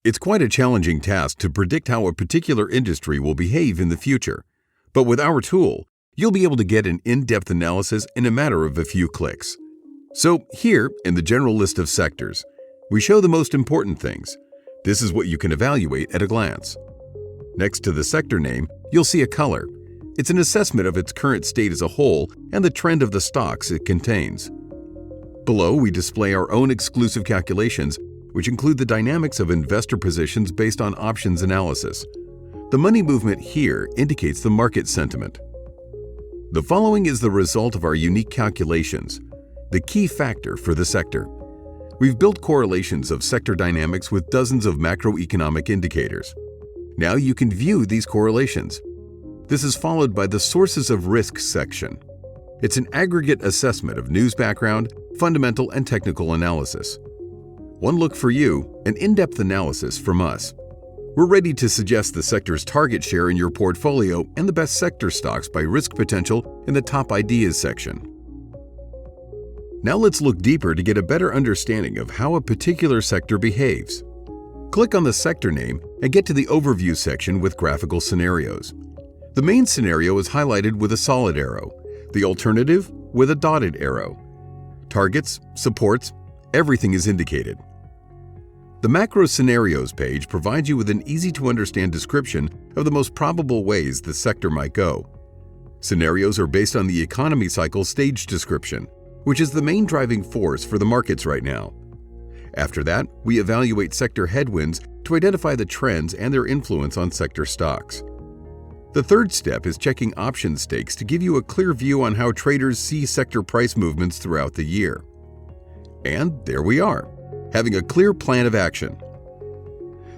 It's quite a challenging task to predict how a particular industry will behave in the future. But with our tool, you'll be able to get an in-depth analysis in a matter of a few clicks. So here, in the general list of sectors, we show the most important things. This is what you can evaluate at a glance. Next to the sector name, you'll see a color. It's an assessment of its current state as a whole and the trend of the stocks it contains. Below, we display our own exclusive calculations, which include the dynamics of investor positions based on options analysis. The money movement here indicates the market sentiment. The following is the result of our unique calculations, the key factor for the sector. We've built correlations of sector dynamics with dozens of macroeconomic indicators. Now you can view these correlations. This is followed by the Sources of Risk section. It's an aggregate assessment of news background, fundamental and technical analysis. One look for you, an in-depth analysis from us. We're ready to suggest the sector's target share in your portfolio and the best sector stocks by risk potential in the Top Ideas section. Now let's look deeper to get a better understanding of how a particular sector behaves. Click on the sector name and get to the Overview section with graphical scenarios. The main scenario is highlighted with a solid arrow, the alternative with a dotted arrow. Targets, supports, everything is indicated. The Macro Scenarios page provides you with an easy-to-understand description of the most probable ways the sector might go. Scenarios are based on the economy cycle stage description, which is the main driving force for the markets right now. After that, we evaluate sector headwinds to identify the trends and their influence on sector stocks. The third step is checking option stakes to give you a clear view on how traders see sector price movements throughout the year. And there we are, having a clear plan of action.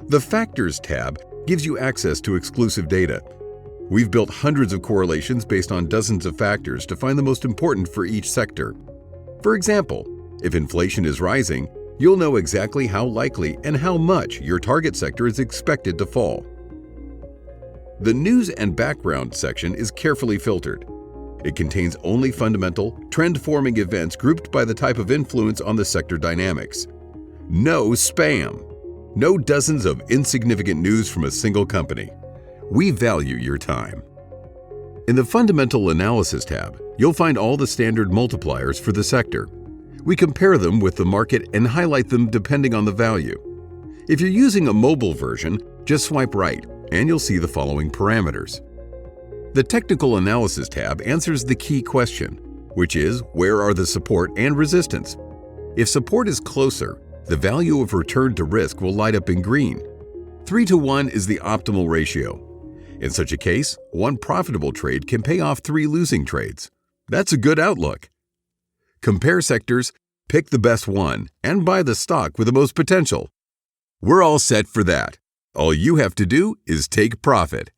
The Factors tab gives you access to exclusive data. We've built hundreds of correlations based on dozens of factors to find the most important for each sector. For example, if inflation is rising, you'll know exactly how likely and how much your target sector is expected to fall. The News and Background section is carefully filtered. It contains only fundamental, trend-forming events grouped by the type of influence on the sector dynamics. No spam. No dozens of insignificant news from a single company. We value your time. In the Fundamental Analysis tab, you'll find all the standard multipliers for the sector. We compare them with the market and highlight them depending on the value. If you're using a mobile version, just swipe right and you'll see the following parameters. The Technical Analysis tab answers the key question, which is where are the support and resistance? If support is closer, the value of return to risk will light up in green. 3-to-1 is the optimal ratio. In such a case, one profitable trade can pay off 3 losing trades. That's a good outlook. Compare sectors, pick the best one, and buy the stock with the most potential. We're all set for that. All you have to do is take profit.